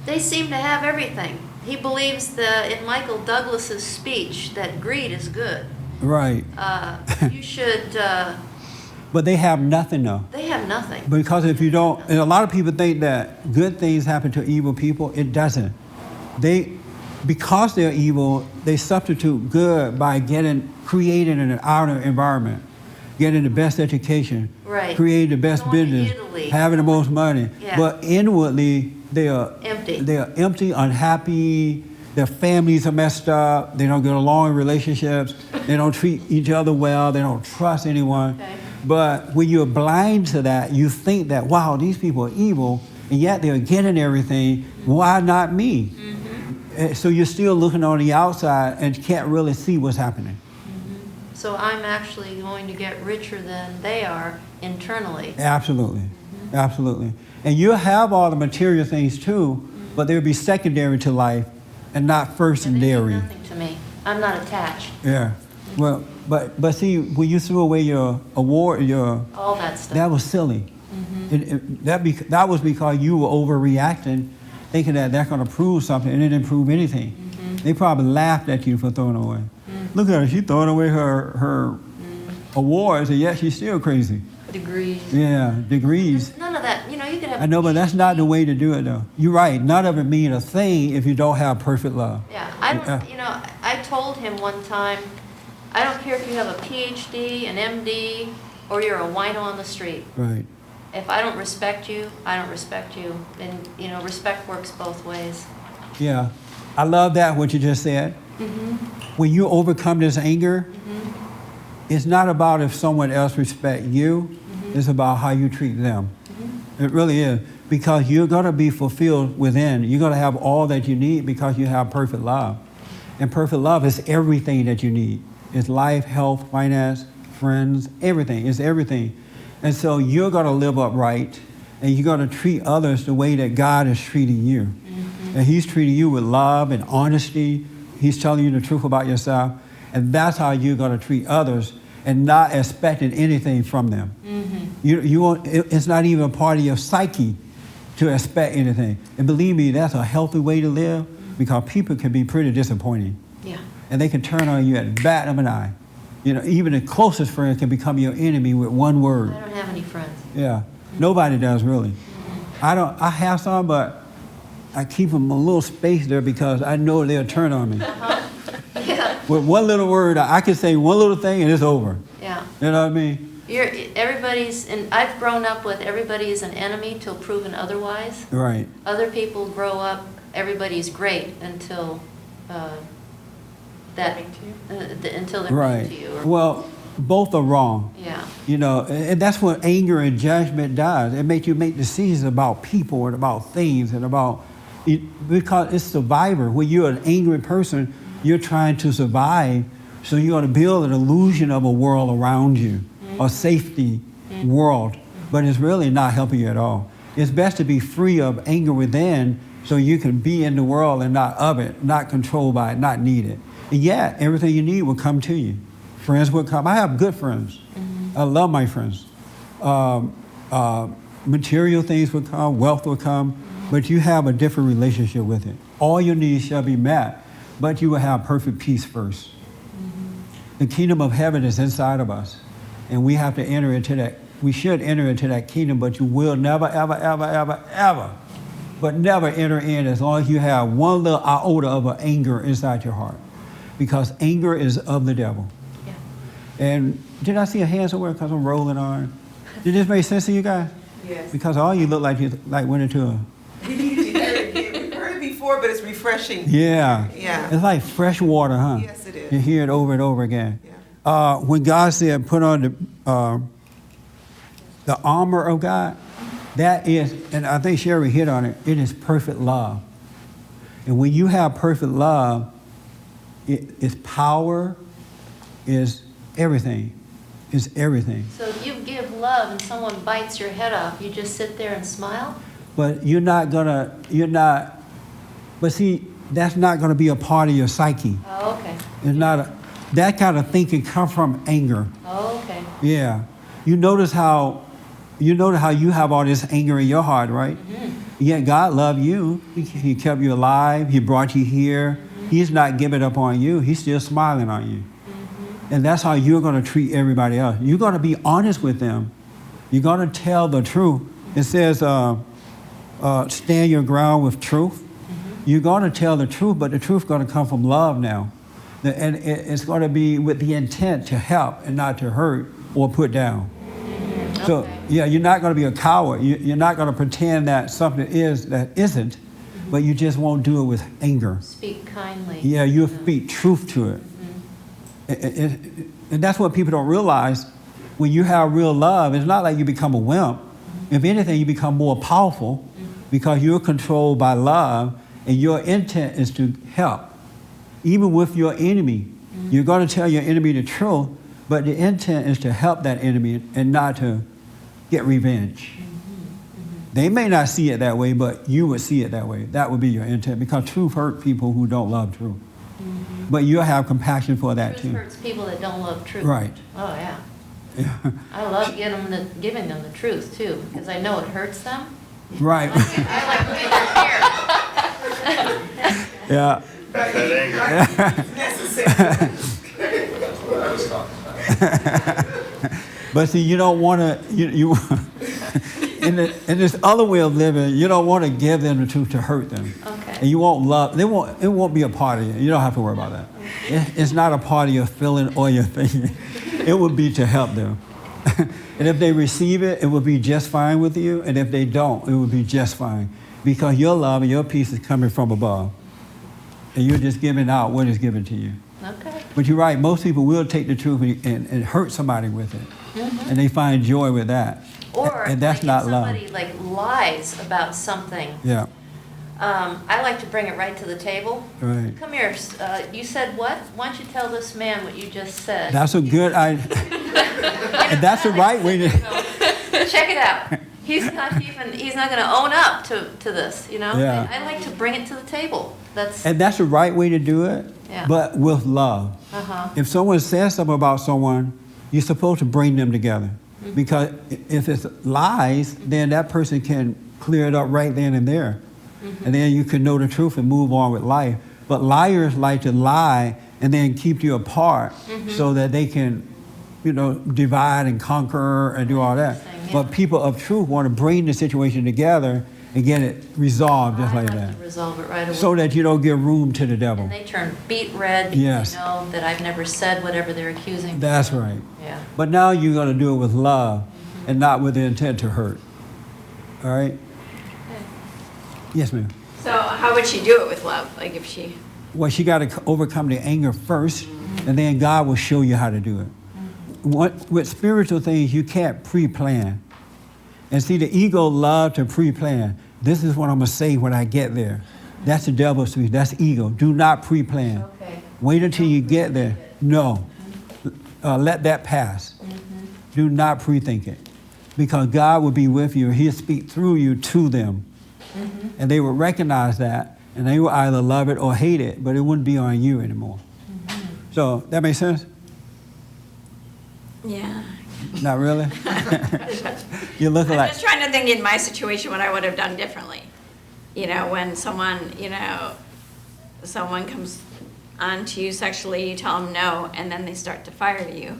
Speaker 7: they seem to have everything. He believes in Michael Douglas's speech that greed is good.
Speaker 1: Right.
Speaker 7: You should,
Speaker 1: But they have nothing though.
Speaker 7: they have nothing.
Speaker 1: Because if you don't, and a lot of people think that good things happen to evil people. It doesn't. Because they're evil, they substitute good by creating an outer environment, getting the best education,
Speaker 7: Right.
Speaker 1: creating the best
Speaker 7: Going to
Speaker 1: business,
Speaker 7: Italy.
Speaker 1: having the most money.
Speaker 7: Yeah.
Speaker 1: But inwardly, they are
Speaker 7: Empty.
Speaker 1: They are empty, unhappy. Their families are messed up. They don't get along in relationships. They don't treat each other well. They don't trust anyone.
Speaker 7: Okay.
Speaker 1: But when you're blind to that, you think that, wow, these people are evil, and yet they're getting everything. Why not me? So you're still looking on the outside and can't really see what's happening.
Speaker 7: So I'm actually going to get richer than they are internally.
Speaker 1: Absolutely. Absolutely. And you'll have all the material things too, but they'll be secondary to life and not first
Speaker 7: And they
Speaker 1: and
Speaker 7: mean
Speaker 1: dairy.
Speaker 7: nothing to me. I'm not attached.
Speaker 1: Yeah. Well, but see, when you threw away your award,
Speaker 7: All that stuff.
Speaker 1: that was silly. That was because you were overreacting, thinking that that's going to prove something, and it didn't prove anything. They probably laughed at you for throwing away. Look at her, she's throwing away her awards, and yet she's still crazy.
Speaker 7: Degrees.
Speaker 1: Yeah, degrees.
Speaker 7: None of that. You know, you could have.
Speaker 1: I know, but that's not the way to do it, though. You're right. None of it mean a thing if you don't have perfect love.
Speaker 7: Yeah, I don't. You know, I told him one time, I don't care if you have a PhD, an MD, or you're a wino on the street.
Speaker 1: Right.
Speaker 7: If I don't respect you, I don't respect you. And you know, respect works both ways.
Speaker 1: Yeah. I love that, what you just said. When you overcome this anger, it's not about if someone else respect you. It's about how you treat them. It really is. Because you're going to be fulfilled within. You're going to have all that you need because you have perfect love. And perfect love is everything that you need. It's life, health, finance, friends, everything. It's everything. And so you're going to live upright, and you're going to treat others the way that God is treating you. And he's treating you with love and honesty. He's telling you the truth about yourself. And that's how you're going to treat others and not expecting anything from them. It's not even a part of your psyche to expect anything. And believe me, that's a healthy way to live because people can be pretty disappointing.
Speaker 7: Yeah.
Speaker 1: And they can turn on you at the bat of an eye. You know, even the closest friend can become your enemy with one word.
Speaker 7: I don't have any friends.
Speaker 1: Yeah, nobody does really. I have some, but I keep them a little space there because I know they'll turn on me.
Speaker 7: Yeah.
Speaker 1: With one little word, I can say one little thing and it's over.
Speaker 7: Yeah.
Speaker 1: You know what I mean?
Speaker 7: And I've grown up with everybody is an enemy till proven otherwise.
Speaker 1: Right.
Speaker 7: Other people grow up, everybody's great until until they're
Speaker 1: Right.
Speaker 7: mean to you.
Speaker 1: Well, both are wrong.
Speaker 7: Yeah.
Speaker 1: You know, and that's what anger and judgment does. It makes you make decisions about people and about things and because it's survivor. When you're an angry person, you're trying to survive, so you're going to build an illusion of a world around you, a safety world, but it's really not helping you at all. It's best to be free of anger within so you can be in the world and not of it, not controlled by it, not need it. And yet, everything you need will come to you. Friends will come. I have good friends. I love my friends. Material things will come, wealth will come, but you have a different relationship with it. All your needs shall be met, but you will have perfect peace first. The kingdom of heaven is inside of us, and we have to enter into that. We should enter into that kingdom, but you will never, ever, ever, ever, ever, but never enter in as long as you have one little iota of anger inside your heart, because anger is of the devil.
Speaker 7: Yeah.
Speaker 1: And did I see a hand somewhere because I'm rolling on? Did this make sense to you guys?
Speaker 9: Yes.
Speaker 1: Because all you look like you went into a...
Speaker 9: We need to hear it again. We've heard it before, but it's refreshing.
Speaker 1: Yeah.
Speaker 9: Yeah.
Speaker 1: It's like fresh water, huh?
Speaker 9: Yes, it is.
Speaker 1: You hear it over and over again.
Speaker 9: Yeah.
Speaker 1: When God said, put on the armor of God, That is, and I think Sherry hit on it, it is perfect love. And when you have perfect love, it's power, is everything. It's everything.
Speaker 7: So if you give love and someone bites your head off, you just sit there and smile?
Speaker 1: But but see, that's not gonna be a part of your psyche.
Speaker 7: Oh, okay.
Speaker 1: It's not that kind of thinking comes from anger.
Speaker 7: Oh, okay.
Speaker 1: Yeah. You notice how you have all this anger in your heart, right?
Speaker 7: Mm-hmm.
Speaker 1: Yet God loved you. He kept you alive. He brought you here.
Speaker 7: Mm-hmm.
Speaker 1: He's not giving up on you. He's still smiling on you.
Speaker 7: Mm-hmm.
Speaker 1: And that's how you're going to treat everybody else. You're going to be honest with them. You're going to tell the truth. It says, stand your ground with truth.
Speaker 7: Mm-hmm.
Speaker 1: You're going to tell the truth, but the truth is going to come from love now. And it's going to be with the intent to help and not to hurt or put down.
Speaker 7: Mm-hmm.
Speaker 1: So,
Speaker 7: Okay.
Speaker 1: yeah, you're not going to be a coward. You're not going to pretend that something is that isn't, but you just won't do it with anger.
Speaker 7: Speak kindly.
Speaker 1: Yeah, you'll speak truth to it. And that's what people don't realize. When you have real love, it's not like you become a wimp. If anything, you become more powerful because you're controlled by love and your intent is to help. Even with your enemy, you're going to tell your enemy the truth, but the intent is to help that enemy and not to get revenge. They may not see it that way, but you would see it that way. That would be your intent because truth hurts people who don't love truth. But you'll have compassion for that
Speaker 7: Truth
Speaker 1: too.
Speaker 7: hurts people that don't love truth.
Speaker 1: Right.
Speaker 7: Oh, yeah.
Speaker 1: Yeah.
Speaker 7: I love giving them the truth, too, because I know it hurts them.
Speaker 1: Right.
Speaker 7: I like to be their parent.
Speaker 1: Yeah.
Speaker 11: That anger.
Speaker 1: But see, you don't want to, you in this other way of living, you don't want to give them the truth to hurt them.
Speaker 7: Okay.
Speaker 1: And you won't love, it won't be a part of you. You don't have to worry about that. It's not a part of your feeling or your thinking. It would be to help them. And if they receive it, it will be just fine with you. And if they don't, it will be just fine. Because your love and your peace is coming from above. And you're just giving out what is given to you.
Speaker 7: Okay.
Speaker 1: But you're right, most people will take the truth and hurt somebody with it.
Speaker 7: Mm-hmm.
Speaker 1: And they find joy with that.
Speaker 7: Or
Speaker 1: And that's
Speaker 7: like
Speaker 1: not
Speaker 7: if
Speaker 1: love.
Speaker 7: somebody like lies about something.
Speaker 1: Yeah,
Speaker 7: I like to bring it right to the table.
Speaker 1: right.
Speaker 7: Come here. You said what? Why don't you tell this man what you just said?
Speaker 1: That's a good idea. And that's the right way to.
Speaker 7: Check it out. He's not going to own up to this, you know?
Speaker 1: Yeah.
Speaker 7: I like to bring it to the table.
Speaker 1: And that's the right way to do it,
Speaker 7: Yeah.
Speaker 1: but with love.
Speaker 7: Uh-huh.
Speaker 1: If someone says something about someone, you're supposed to bring them together.
Speaker 7: Mm-hmm.
Speaker 1: Because if it's lies, then that person can clear it up right then and there.
Speaker 7: Mm-hmm.
Speaker 1: And then you can know the truth and move on with life. But liars like to lie and then keep you apart
Speaker 7: Mm-hmm.
Speaker 1: so that they can, divide and conquer and do all that.
Speaker 7: Interesting, yeah.
Speaker 1: But people of truth want to bring the situation together and get it resolved just
Speaker 7: I
Speaker 1: like
Speaker 7: like
Speaker 1: that.
Speaker 7: to resolve it right away.
Speaker 1: So that you don't give room to the devil.
Speaker 7: And they turn beet red because
Speaker 1: Yes.
Speaker 7: they know that I've never said whatever they're accusing me
Speaker 1: That's
Speaker 7: of.
Speaker 1: right.
Speaker 7: Yeah.
Speaker 1: But now you're going to do it with love and not with the intent to hurt. All right?
Speaker 7: Okay.
Speaker 1: Yes, ma'am.
Speaker 3: So how would she do it with love? Like if she,
Speaker 1: Well, she got to overcome the anger first, and then God will show you how to do it. With spiritual things, you can't pre-plan. And see, the ego loves to pre-plan. This is what I'm going to say when I get there. That's the devil's speech. That's ego. Do not pre-plan.
Speaker 7: Okay.
Speaker 1: Wait until you get there. No. Let that pass. Do not pre-think it. Because God will be with you. He'll speak through you to them. And they will recognize that. And they will either love it or hate it. But it wouldn't be on you anymore. So, that makes sense?
Speaker 3: yeah.
Speaker 1: Not really? You're looking
Speaker 3: I'm
Speaker 1: like...
Speaker 3: just trying to think in my situation what I would have done differently. When someone comes on to you sexually, you tell them no, and then they start to fire you.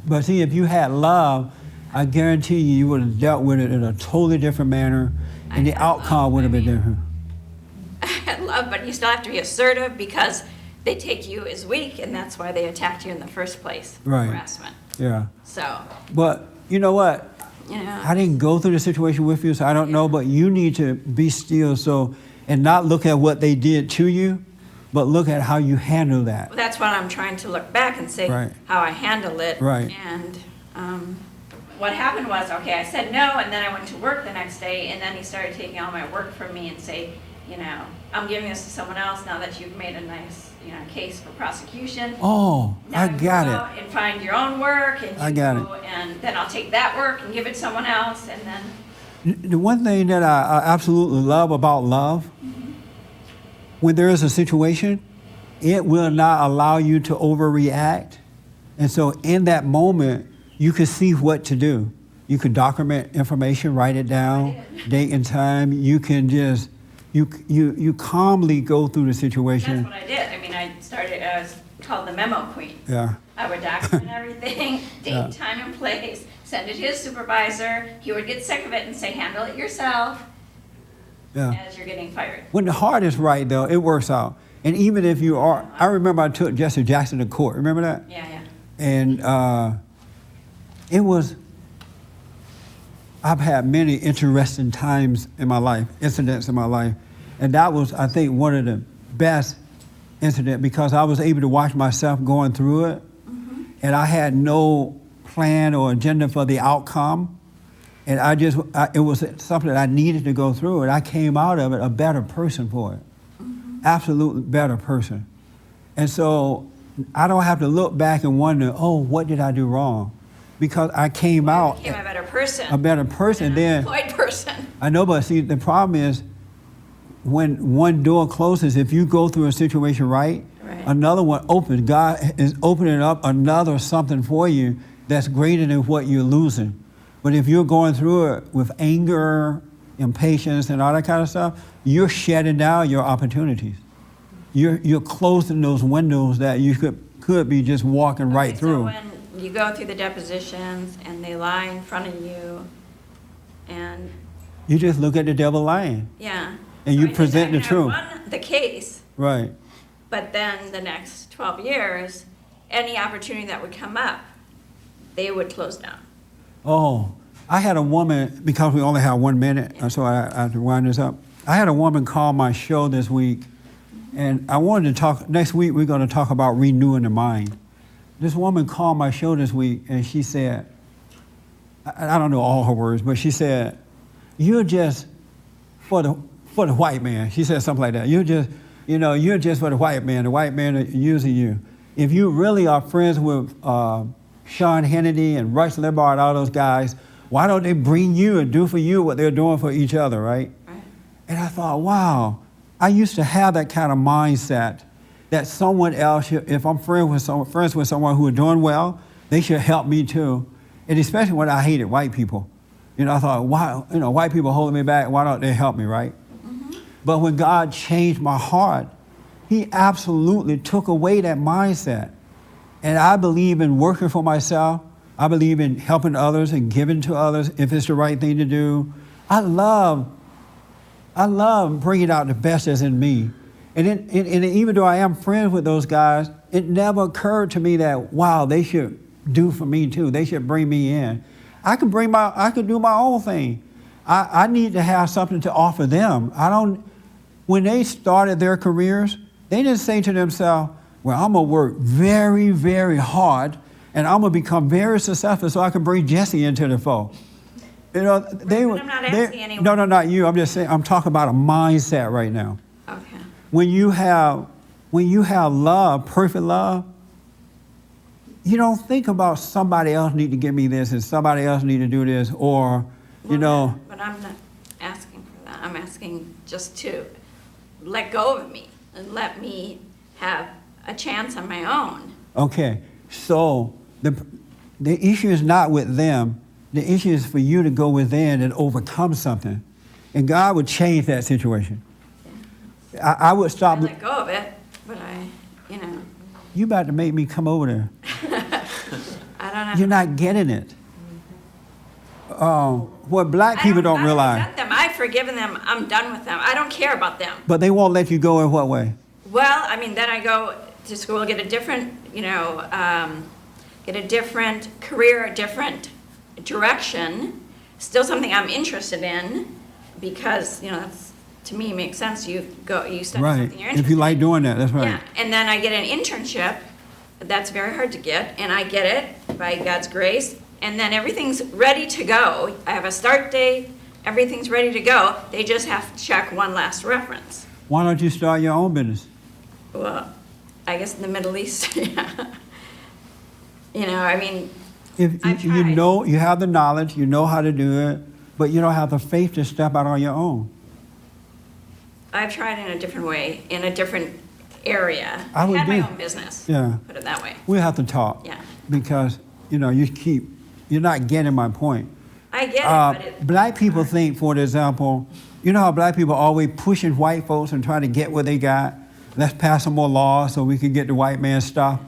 Speaker 1: But see, if you had love, I guarantee you would have dealt with it in a totally different manner, and the
Speaker 3: I had
Speaker 1: outcome
Speaker 3: love,
Speaker 1: would have been
Speaker 3: I mean-
Speaker 1: different.
Speaker 3: I love, but you still have to be assertive because they take you as weak, and that's why they attacked you in the first place.
Speaker 1: Right.
Speaker 3: Harassment.
Speaker 1: Yeah.
Speaker 3: So,
Speaker 1: But you know what? I didn't go through the situation with you, so I don't know, but you need to be still and not look at what they did to you, but look at how you handle that.
Speaker 3: well, that's what I'm trying to look back and say
Speaker 1: Right.
Speaker 3: how I handle it.
Speaker 1: Right.
Speaker 3: And what happened was, okay, I said no, and then I went to work the next day, and then he started taking all my work from me and say, you know, I'm giving this to someone else now that you've made a nice, you know, case for prosecution.
Speaker 1: Oh,
Speaker 3: Now
Speaker 1: I
Speaker 3: you
Speaker 1: got
Speaker 3: go
Speaker 1: it.
Speaker 3: out and find your own work, and
Speaker 1: I got it.
Speaker 3: and then I'll take that work and give it to someone else, and then.
Speaker 1: The one thing that I absolutely love about love, when there is a situation, it will not allow you to overreact. And so in that moment, you can see what to do. You can document information, write it down, date and time. You can just, you calmly go through the situation.
Speaker 3: That's what I did. I mean, I started, I was called the memo queen.
Speaker 1: Yeah.
Speaker 3: I would document everything, date,
Speaker 1: Yeah.
Speaker 3: time, and place, send it to his supervisor. He would get sick of it and say, handle it yourself
Speaker 1: Yeah.
Speaker 3: as you're getting fired.
Speaker 1: When the heart is right, though, it works out. And even if you are, I remember I took Jesse Jackson to court. Remember that?
Speaker 3: Yeah, yeah.
Speaker 1: And it was, I've had many interesting times in my life, incidents in my life. And that was, I think, one of the best incidents because I was able to watch myself going through it. And I had no plan or agenda for the outcome. And it was something that I needed to go through. And I came out of it a better person for it. Absolutely better person. And so I don't have to look back and wonder, oh, what did I do wrong? Because I came out
Speaker 3: Became a better person.
Speaker 1: a better person.
Speaker 3: An
Speaker 1: Then
Speaker 3: unemployed person.
Speaker 1: I know, but see, the problem is when one door closes, if you go through a situation right, another one opens. God is opening up another something for you that's greater than what you're losing. But if you're going through it with anger, impatience, and all that kind of stuff, you're shutting down your opportunities. You're closing those windows that you could be just walking right through.
Speaker 3: So when you go through the depositions and they lie in front of you, and
Speaker 1: You just look at the devil lying.
Speaker 3: yeah,
Speaker 1: And
Speaker 3: So
Speaker 1: you
Speaker 3: I think
Speaker 1: present the
Speaker 3: I
Speaker 1: truth.
Speaker 3: won the case,
Speaker 1: Right.
Speaker 3: but then the next 12 years, any opportunity that would come up, they would close down.
Speaker 1: Oh, I had a woman, because we only have 1 minute, so I have to wind this up. I had a woman call my show this week, and I wanted to talk, next week we're going to talk about renewing the mind. This woman called my show this week, and she said, I don't know all her words, but she said, you're just for the white man. She said something like that. You're just for the white man. The white man is using you. If you really are friends with Sean Hannity and Rush Limbaugh and all those guys, why don't they bring you and do for you what they're doing for each other, right? And I thought, wow, I used to have that kind of mindset that someone else, if I'm friends with someone who are doing well, they should help me too. And especially when I hated white people. I thought, wow, white people holding me back, why don't they help me, right? But when God changed my heart, He absolutely took away that mindset. And I believe in working for myself. I believe in helping others and giving to others if it's the right thing to do. I love bringing out the best that's in me. And even though I am friends with those guys, it never occurred to me that, wow, they should do for me too. They should bring me in. I could do my own thing. I need to have something to offer them. When they started their careers, they didn't say to themselves, well, I'm going to work very, very hard and I'm going to become very successful so I can bring Jesse into the fold.
Speaker 3: I'm not asking anyone.
Speaker 1: No, not you. I'm just saying, I'm talking about a mindset right now.
Speaker 3: Okay.
Speaker 1: When you have love, perfect love, you don't think about somebody else need to give me this and somebody else need to do this or,
Speaker 3: But I'm not asking for that. I'm asking just to let go of me and let me have a chance on my own.
Speaker 1: Okay, so the issue is not with them. The issue is for you to go within and overcome something. And God would change that situation. I would stop.
Speaker 3: I let go of it, but
Speaker 1: You about to make me come over there.
Speaker 3: I don't know.
Speaker 1: You're not getting it. What black people don't realize.
Speaker 3: I resent them. I've forgiven them. I'm done with them. I don't care about them.
Speaker 1: But they won't let you go in what way?
Speaker 3: Well, then I go to school, get a different, get a different career, a different direction. Still something I'm interested in because, that's, to me, makes sense. You study something you're interested in.
Speaker 1: If you like doing that, that's right.
Speaker 3: Yeah, and then I get an internship. That's very hard to get, and I get it by God's grace. and then everything's ready to go. I have a start date, everything's ready to go. They just have to check one last reference.
Speaker 1: Why don't you start your own business?
Speaker 3: Well, I guess in the Middle East, yeah. You know, I mean,
Speaker 1: If
Speaker 3: I've
Speaker 1: you
Speaker 3: tried.
Speaker 1: know, you have the knowledge, you know how to do it, but you don't have the faith to step out on your own.
Speaker 3: I've tried in a different way, in a different area.
Speaker 1: I would
Speaker 3: had my
Speaker 1: do.
Speaker 3: own business,
Speaker 1: Yeah.
Speaker 3: put it that way.
Speaker 1: We have to talk.
Speaker 3: Yeah.
Speaker 1: Because, you're not getting my point.
Speaker 3: I get it, but it,
Speaker 1: Black people think, for example, you know how black people always pushing white folks and trying to get what they got? Let's pass some more laws so we can get the white man stuff.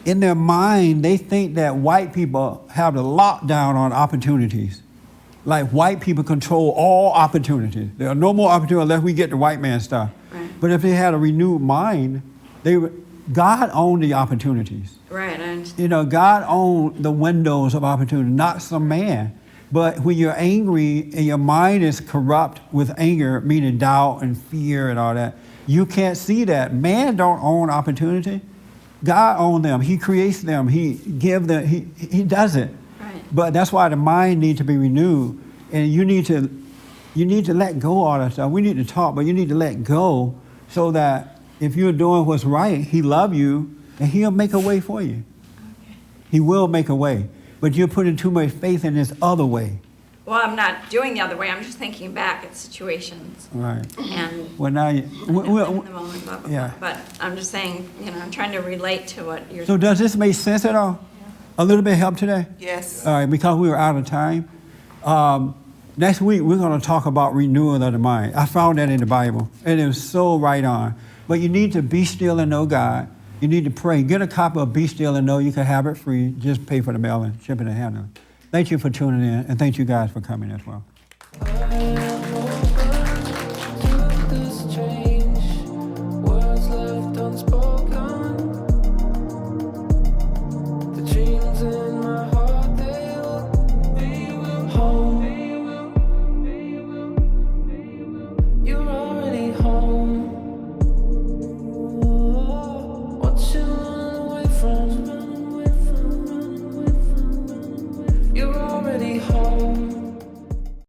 Speaker 1: In their mind, they think that white people have the lockdown on opportunities. Like white people control all opportunities. There are no more opportunities unless we get the white man stuff.
Speaker 3: Right.
Speaker 1: But if they had a renewed mind, God owned the opportunities.
Speaker 3: right, I understand.
Speaker 1: God owned the windows of opportunity, not some man. But when you're angry and your mind is corrupt with anger, meaning doubt and fear and all that, you can't see that. Man don't own opportunity. God owns them. He creates them. He gives them. He does it.
Speaker 3: Right.
Speaker 1: But that's why the mind needs to be renewed, and you need to let go of all that stuff. We need to talk, but you need to let go so that if you're doing what's right, He loves you, and He'll make a way for you.
Speaker 3: Okay.
Speaker 1: He will make a way, but you're putting too much faith in this other way.
Speaker 3: Well, I'm not doing the other way, I'm just thinking back at situations
Speaker 1: Right.
Speaker 3: and
Speaker 1: Well, now you.
Speaker 3: in the moment, blah, blah,
Speaker 1: Yeah.
Speaker 3: blah. But I'm just saying, I'm trying to relate to what you're.
Speaker 1: So does this make sense at all? A little bit help today?
Speaker 9: Yes.
Speaker 1: All right, because we were out of time. Next week, we're going to talk about renewal of the mind. I found that in the Bible, and it was so right on. But you need to be still and know God. You need to pray. Get a copy of Be Still and Know. You can have it free. Just pay for the mail and shipping and handling. Thank you for tuning in, and thank you guys for coming as well.